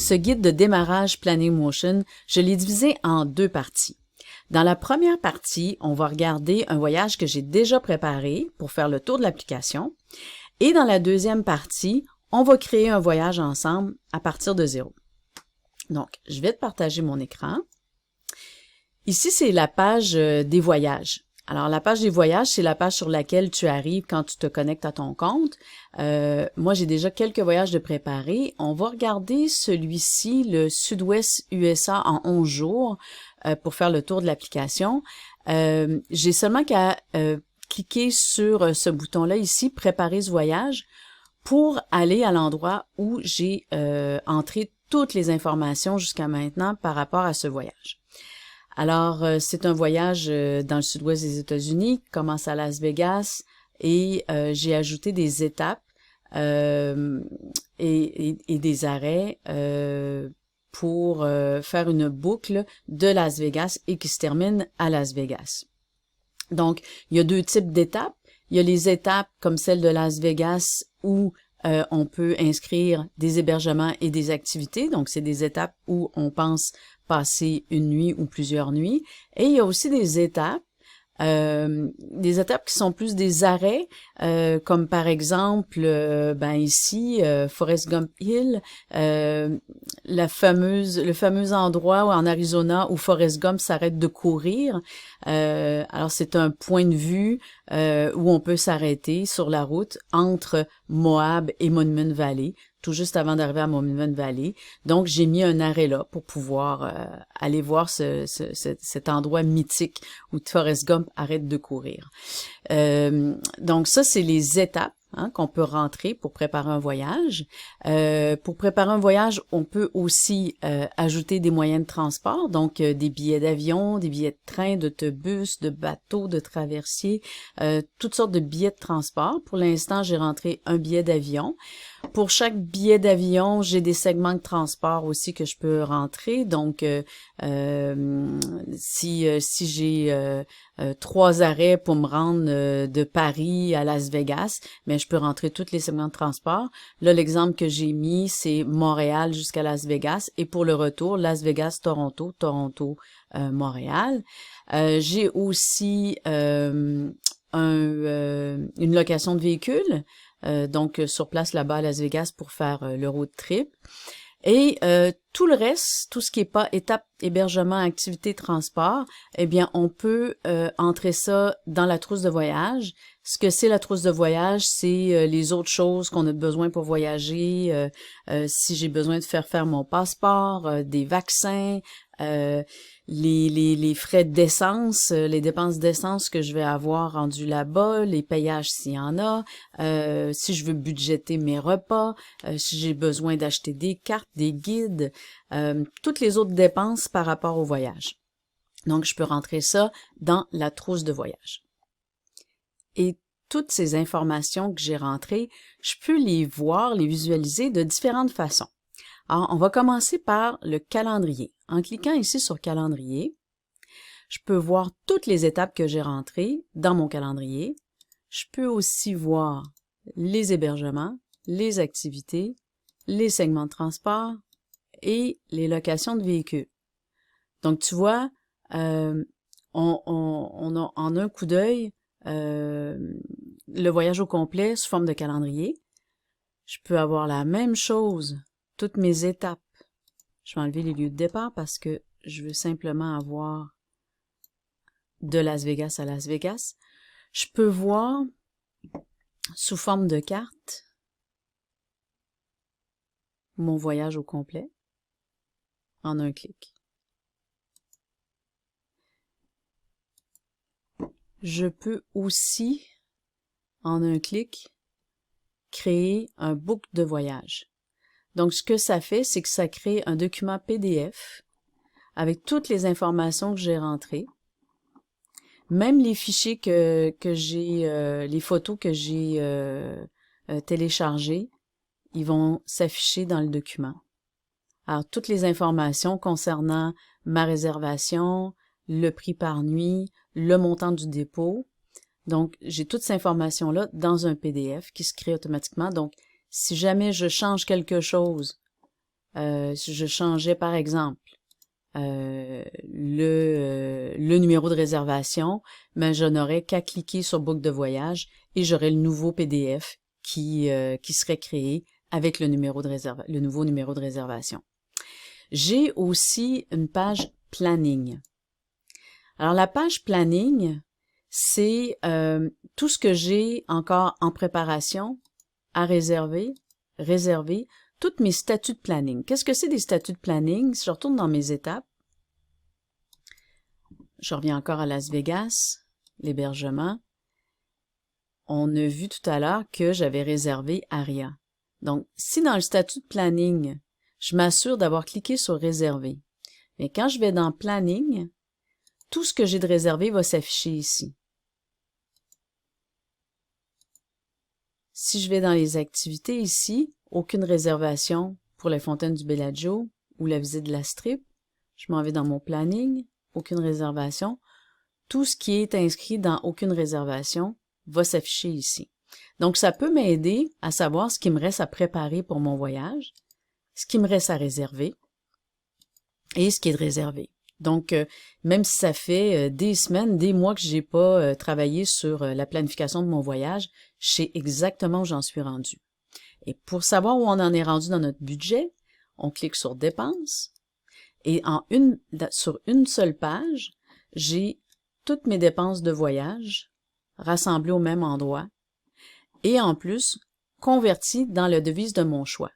Ce guide de démarrage Planning Motion, je l'ai divisé en deux parties. Dans la première partie, on va regarder un voyage que j'ai déjà préparé pour faire le tour de l'application. Et dans la deuxième partie, on va créer un voyage ensemble à partir de zéro. Donc, je vais te partager mon écran. Ici, c'est la page des voyages. Alors, la page des voyages, c'est la page sur laquelle tu arrives quand tu te connectes à ton compte. Moi, j'ai déjà quelques voyages de préparés. On va regarder celui-ci, le Sud-Ouest USA en 11 jours pour faire le tour de l'application. J'ai seulement qu'à cliquer sur ce bouton-là ici, préparer ce voyage, pour aller à l'endroit où j'ai entré toutes les informations jusqu'à maintenant par rapport à ce voyage. Alors, c'est un voyage dans le sud-ouest des États-Unis, qui commence à Las Vegas, et j'ai ajouté des étapes et des arrêts pour faire une boucle de Las Vegas et qui se termine à Las Vegas. Donc, il y a deux types d'étapes. Il y a les étapes comme celle de Las Vegas où on peut inscrire des hébergements et des activités. Donc, c'est des étapes où on pense passer une nuit ou plusieurs nuits. Et il y a aussi des étapes qui sont plus des arrêts, comme par exemple, ici, Forrest Gump Hill, le fameux endroit en Arizona où Forrest Gump s'arrête de courir. Alors, c'est un point de vue où on peut s'arrêter sur la route entre Moab et Monument Valley, tout juste avant d'arriver à Monument Valley. Donc, j'ai mis un arrêt là pour pouvoir aller voir cet endroit mythique où Forrest Gump arrête de courir. Donc, ça, c'est les étapes qu'on peut rentrer pour préparer un voyage. Pour préparer un voyage, on peut aussi ajouter des moyens de transport, donc des billets d'avion, des billets de train, d'autobus, de bateau, de traversier, toutes sortes de billets de transport. Pour l'instant, j'ai rentré un billet d'avion. Pour chaque billet d'avion, j'ai des segments de transport aussi que je peux rentrer. Donc, si j'ai 3 arrêts pour me rendre de Paris à Las Vegas, mais je peux rentrer tous les segments de transport. Là, l'exemple que j'ai mis, c'est Montréal jusqu'à Las Vegas. Et pour le retour, Las Vegas, Toronto, Toronto, Montréal. J'ai aussi une location de véhicule. Donc sur place là-bas à Las Vegas pour faire le road trip. Et tout le reste, tout ce qui est pas étape, hébergement, activité, transport, eh bien, on peut entrer ça dans la trousse de voyage. Ce que c'est la trousse de voyage, c'est les autres choses qu'on a besoin pour voyager. Si j'ai besoin de faire mon passeport, des vaccins, les frais d'essence, les dépenses d'essence que je vais avoir rendues là-bas, les payages s'il y en a, si je veux budgéter mes repas, si j'ai besoin d'acheter des cartes, des guides, toutes les autres dépenses par rapport au voyage. Donc, je peux rentrer ça dans la trousse de voyage. Et toutes ces informations que j'ai rentrées, je peux les voir, les visualiser de différentes façons. Alors, on va commencer par le calendrier. En cliquant ici sur calendrier, je peux voir toutes les étapes que j'ai rentrées dans mon calendrier. Je peux aussi voir les hébergements, les activités, les segments de transport et les locations de véhicules. Donc, tu vois, on a en un coup d'œil le voyage au complet sous forme de calendrier. Je peux avoir la même chose, toutes mes étapes. Je vais enlever les lieux de départ parce que je veux simplement avoir de Las Vegas à Las Vegas. Je peux voir sous forme de carte mon voyage au complet en un clic. Je peux aussi, en un clic, créer un book de voyage. Donc, ce que ça fait, c'est que ça crée un document PDF avec toutes les informations que j'ai rentrées, même les fichiers que j'ai, les photos que j'ai téléchargées, ils vont s'afficher dans le document. Alors, toutes les informations concernant ma réservation, le prix par nuit, le montant du dépôt. Donc, j'ai toutes ces informations-là dans un PDF qui se crée automatiquement. Donc, si jamais je change quelque chose, si je changeais par exemple le numéro de réservation, mais je n'aurais qu'à cliquer sur Book de voyage et j'aurais le nouveau PDF qui serait créé avec le nouveau numéro de réservation. J'ai aussi une page planning. Alors la page planning, c'est tout ce que j'ai encore en préparation à réserver, tous mes statuts de planning. Qu'est-ce que c'est des statuts de planning? Si je retourne dans mes étapes, je reviens encore à Las Vegas, l'hébergement. On a vu tout à l'heure que j'avais réservé Aria. Donc, si dans le statut de planning, je m'assure d'avoir cliqué sur réserver, mais quand je vais dans planning, tout ce que j'ai de réservé va s'afficher ici. Si je vais dans les activités ici, aucune réservation pour les fontaines du Bellagio ou la visite de la Strip. Je m'en vais dans mon planning, aucune réservation. Tout ce qui est inscrit dans aucune réservation va s'afficher ici. Donc, ça peut m'aider à savoir ce qui me reste à préparer pour mon voyage, ce qui me reste à réserver et ce qui est de réservé. Donc, même si ça fait des semaines, des mois que j'ai pas travaillé sur la planification de mon voyage, je sais exactement où j'en suis rendu. Et pour savoir où on en est rendu dans notre budget, on clique sur dépenses et sur une seule page, j'ai toutes mes dépenses de voyage rassemblées au même endroit et en plus converties dans la devise de mon choix.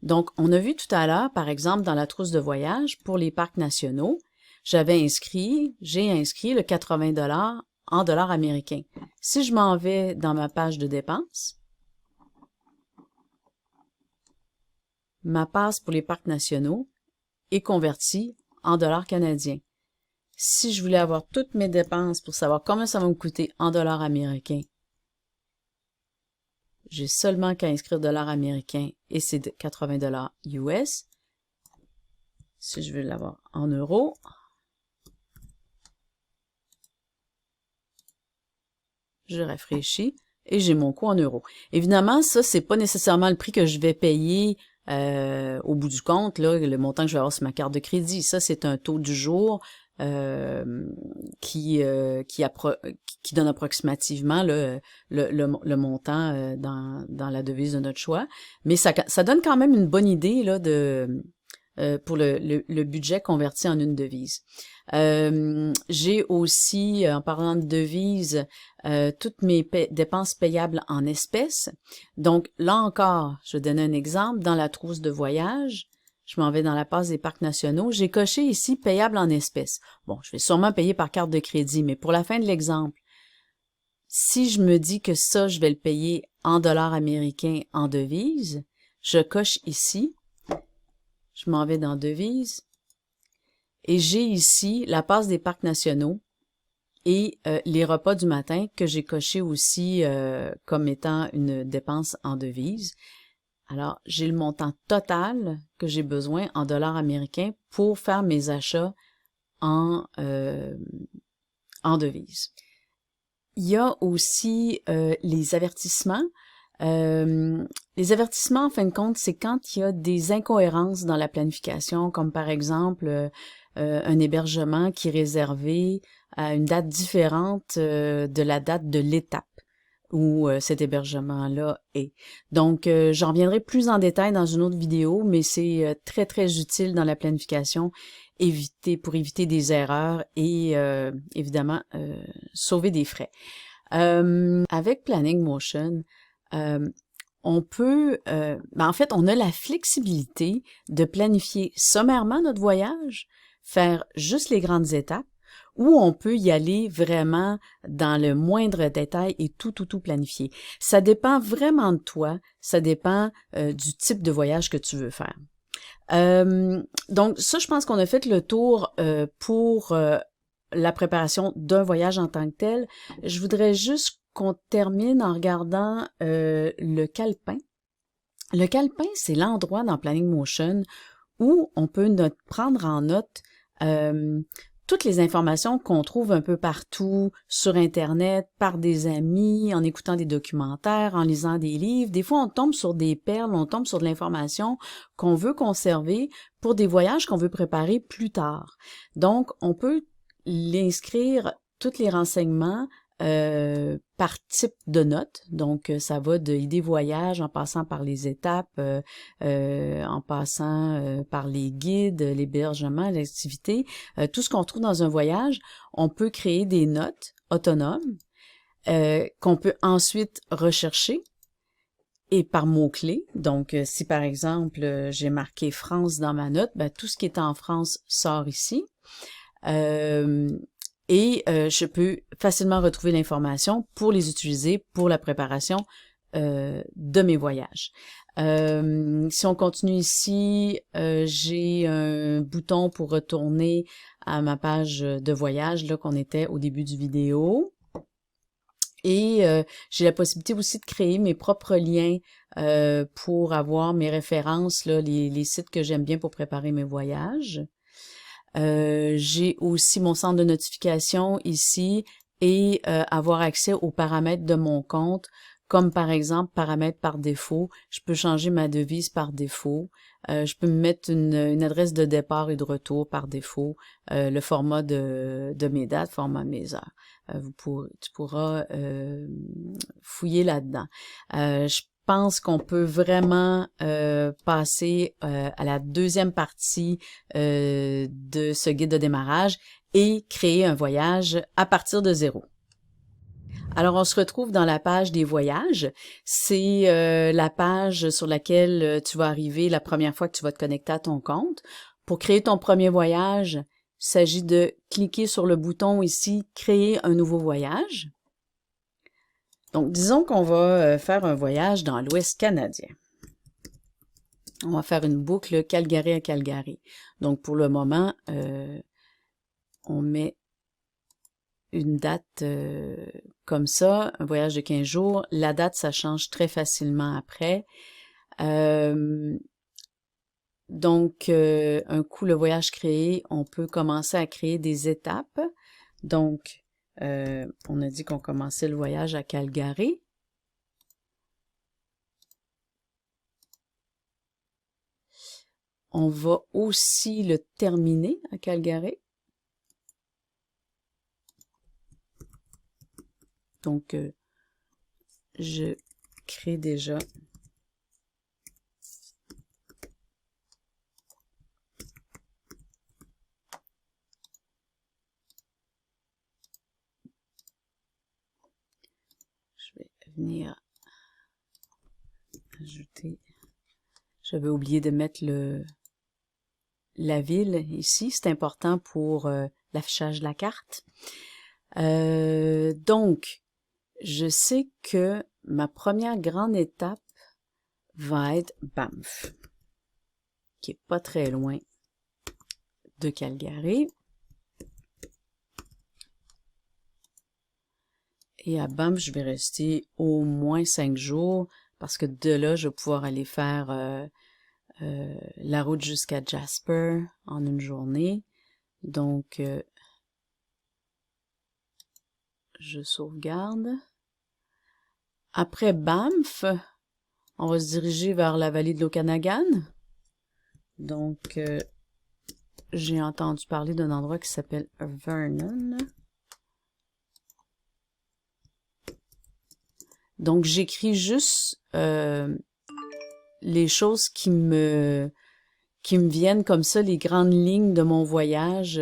Donc, on a vu tout à l'heure, par exemple, dans la trousse de voyage pour les parcs nationaux, j'ai inscrit le 80$ en dollars américains. Si je m'en vais dans ma page de dépenses, ma passe pour les parcs nationaux est convertie en dollars canadiens. Si je voulais avoir toutes mes dépenses pour savoir combien ça va me coûter en dollars américains, j'ai seulement qu'à inscrire dollars américains et c'est de 80$ US. Si je veux l'avoir en euros, je rafraîchis et j'ai mon coût en euros. Évidemment, ça, c'est pas nécessairement le prix que je vais payer au bout du compte, là, le montant que je vais avoir sur ma carte de crédit. Ça, c'est un taux du jour qui donne approximativement le montant dans la devise de notre choix. Mais ça donne quand même une bonne idée là, pour le budget converti en une devise. J'ai aussi, en parlant de devises, toutes mes dépenses payables en espèces. Donc, là encore, je vais donner un exemple. Dans la trousse de voyage, je m'en vais dans la passe des parcs nationaux. J'ai coché ici « Payable en espèces ». Bon, je vais sûrement payer par carte de crédit, mais pour la fin de l'exemple, si je me dis que ça, je vais le payer en dollars américains en devise, je coche ici. Je m'en vais dans devises et j'ai ici la passe des parcs nationaux et les repas du matin que j'ai coché aussi comme étant une dépense en devises. Alors, j'ai le montant total que j'ai besoin en dollars américains pour faire mes achats en devises. Il y a aussi les avertissements. Les avertissements, en fin de compte, c'est quand il y a des incohérences dans la planification, comme par exemple un hébergement qui est réservé à une date différente de la date de l'étape où cet hébergement-là est. Donc, j'en reviendrai plus en détail dans une autre vidéo, mais c'est très, très utile dans la planification pour éviter des erreurs et évidemment sauver des frais. Avec Planning Motion, on peut, en fait, on a la flexibilité de planifier sommairement notre voyage, faire juste les grandes étapes, ou on peut y aller vraiment dans le moindre détail et tout planifier. Ça dépend vraiment de toi, ça dépend du type de voyage que tu veux faire. Donc ça, je pense qu'on a fait le tour pour la préparation d'un voyage en tant que tel. Je voudrais juste qu'on termine en regardant le calepin. Le calepin, c'est l'endroit dans Planning Motion où on peut prendre en note toutes les informations qu'on trouve un peu partout sur Internet, par des amis, en écoutant des documentaires, en lisant des livres. Des fois, on tombe sur des perles, on tombe sur de l'information qu'on veut conserver pour des voyages qu'on veut préparer plus tard. Donc, on peut l'inscrire, tous les renseignements, par type de notes. Donc, ça va de idées voyage en passant par les étapes, en passant par les guides, l'hébergement, l'activité. Tout ce qu'on trouve dans un voyage, on peut créer des notes autonomes qu'on peut ensuite rechercher et par mots-clés. Donc, si par exemple, j'ai marqué France dans ma note, ben, tout ce qui est en France sort ici. Je peux facilement retrouver l'information pour les utiliser pour la préparation de mes voyages. Si on continue ici, j'ai un bouton pour retourner à ma page de voyage là qu'on était au début du vidéo. Et j'ai la possibilité aussi de créer mes propres liens pour avoir mes références, là, les sites que j'aime bien pour préparer mes voyages. J'ai aussi mon centre de notification ici et avoir accès aux paramètres de mon compte, comme par exemple paramètres par défaut. Je peux changer ma devise par défaut. Je peux me mettre une adresse de départ et de retour par défaut, le format de mes dates, format mes heures. Tu pourras fouiller là-dedans. Je pense qu'on peut vraiment passer à la deuxième partie de ce guide de démarrage et créer un voyage à partir de zéro. Alors, on se retrouve dans la page des voyages. C'est la page sur laquelle tu vas arriver la première fois que tu vas te connecter à ton compte. Pour créer ton premier voyage, il s'agit de cliquer sur le bouton ici « Créer un nouveau voyage ». Donc, disons qu'on va faire un voyage dans l'Ouest canadien. On va faire une boucle Calgary à Calgary. Donc, pour le moment, on met une date comme ça, un voyage de 15 jours. La date, ça change très facilement après. Donc, un coup le voyage créé, on peut commencer à créer des étapes. Donc, on a dit qu'on commençait le voyage à Calgary. On va aussi le terminer à Calgary. Donc, je crée déjà je vais venir ajouter. J'avais oublié de mettre la ville ici. C'est important pour l'affichage de la carte. Donc, je sais que ma première grande étape va être Banff, qui est pas très loin de Calgary. Et à Banff, je vais rester au moins 5 jours parce que de là, je vais pouvoir aller faire la route jusqu'à Jasper en une journée. Donc, je sauvegarde. Après Banff, on va se diriger vers la vallée de l'Okanagan. Donc, j'ai entendu parler d'un endroit qui s'appelle Vernon. Donc, j'écris juste les choses qui me viennent comme ça, les grandes lignes de mon voyage.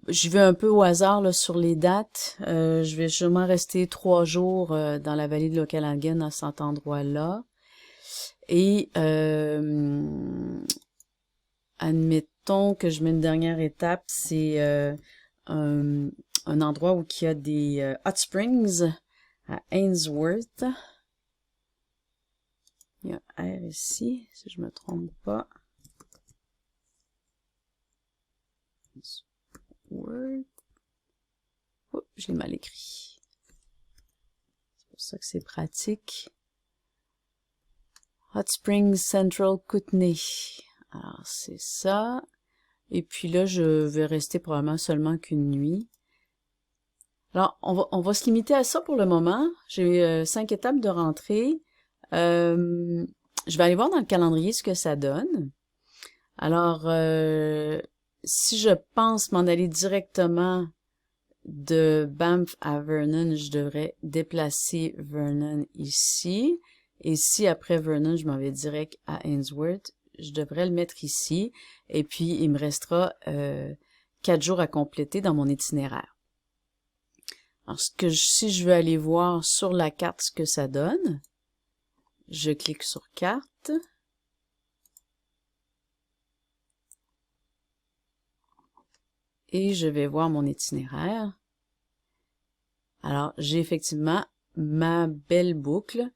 J'y vais un peu au hasard là, sur les dates. Je vais sûrement rester 3 jours dans la vallée de l'Okanagan à cet endroit-là. Et admettons que je mets une dernière étape, c'est un endroit où il y a des hot springs à Ainsworth. Il y a R ici, si je me trompe pas. Ainsworth. Oh, je l'ai mal écrit. C'est pour ça que c'est pratique. Hot Springs Central Kootenay. Alors, c'est ça. Et puis là, je vais rester probablement seulement qu'une nuit. Alors, on va se limiter à ça pour le moment. J'ai 5 étapes de rentrée. Je vais aller voir dans le calendrier ce que ça donne. Alors, si je pense m'en aller directement de Banff à Vernon, je devrais déplacer Vernon ici. Et si après Vernon, je m'en vais direct à Ainsworth, je devrais le mettre ici. Et puis, il me restera 4 jours à compléter dans mon itinéraire. Alors, si je veux aller voir sur la carte ce que ça donne, je clique sur carte. Et je vais voir mon itinéraire. Alors, j'ai effectivement ma belle boucle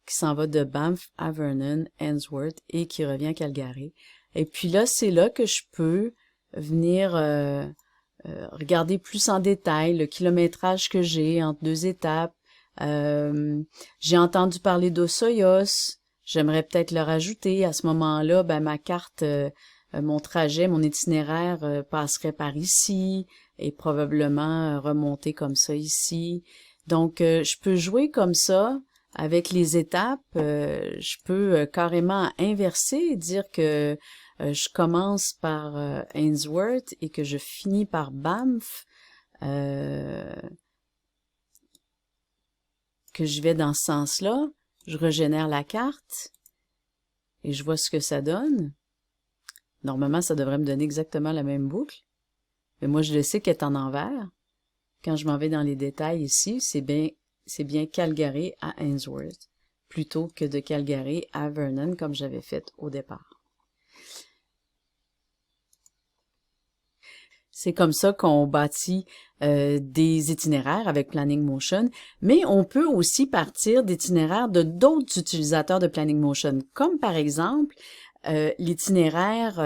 qui s'en va de Banff à Vernon, Ainsworth et qui revient à Calgary. Et puis là, c'est là que je peux venir regarder plus en détail le kilométrage que j'ai entre 2 étapes. J'ai entendu parler d'Osoyos. J'aimerais peut-être le rajouter. À ce moment-là, ben, ma carte, mon trajet, mon itinéraire passerait par ici et probablement remonter comme ça ici. Donc, je peux jouer comme ça avec les étapes. Je peux carrément inverser et dire que je commence par Ainsworth et que je finis par Banff, que je vais dans ce sens-là. Je régénère la carte et je vois ce que ça donne. Normalement, ça devrait me donner exactement la même boucle. Mais moi, je le sais qu'elle est en envers. Quand je m'en vais dans les détails ici, c'est bien Calgary à Ainsworth, plutôt que de Calgary à Vernon, comme j'avais fait au départ. C'est comme ça qu'on bâtit des itinéraires avec Planning Motion, mais on peut aussi partir d'itinéraires de d'autres utilisateurs de Planning Motion, comme par exemple l'itinéraire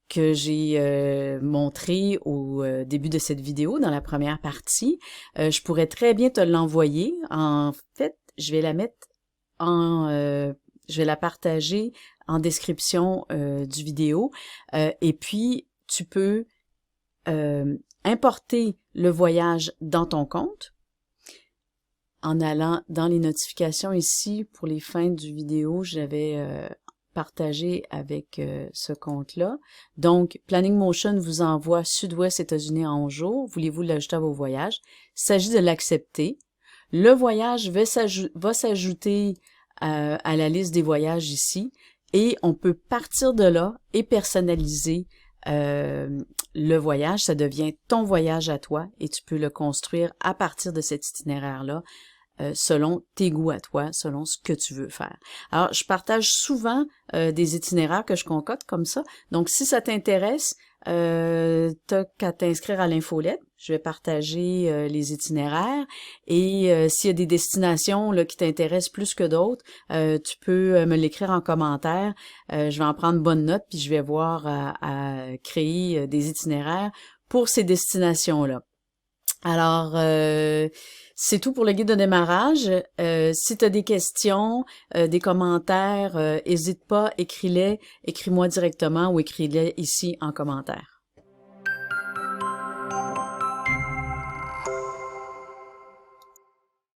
que j'ai montré au début de cette vidéo, dans la première partie. Je pourrais très bien te l'envoyer. En fait, je vais la mettre je vais la partager en description du vidéo. Et puis, tu peux importer le voyage dans ton compte en allant dans les notifications ici. Pour les fins du vidéo, j'avais partagé avec ce compte-là. Donc, Planning Motion vous envoie Sud-Ouest États-Unis en 11 jours. Voulez-vous l'ajouter à vos voyages? Il s'agit de l'accepter. Le voyage va s'ajouter à la liste des voyages ici et on peut partir de là et personnaliser le voyage. Ça devient ton voyage à toi et tu peux le construire à partir de cet itinéraire-là selon tes goûts à toi, selon ce que tu veux faire. Alors, je partage souvent des itinéraires que je concocte comme ça. Donc, si ça t'intéresse, t'as qu'à t'inscrire à l'infolette. Je vais partager les itinéraires et s'il y a des destinations là, qui t'intéressent plus que d'autres, tu peux me l'écrire en commentaire. Je vais en prendre bonne note puis je vais voir à créer des itinéraires pour ces destinations-là. Alors, c'est tout pour le guide de démarrage. Si tu as des questions, des commentaires, n'hésite pas, écris-moi directement ou écris-les ici en commentaire.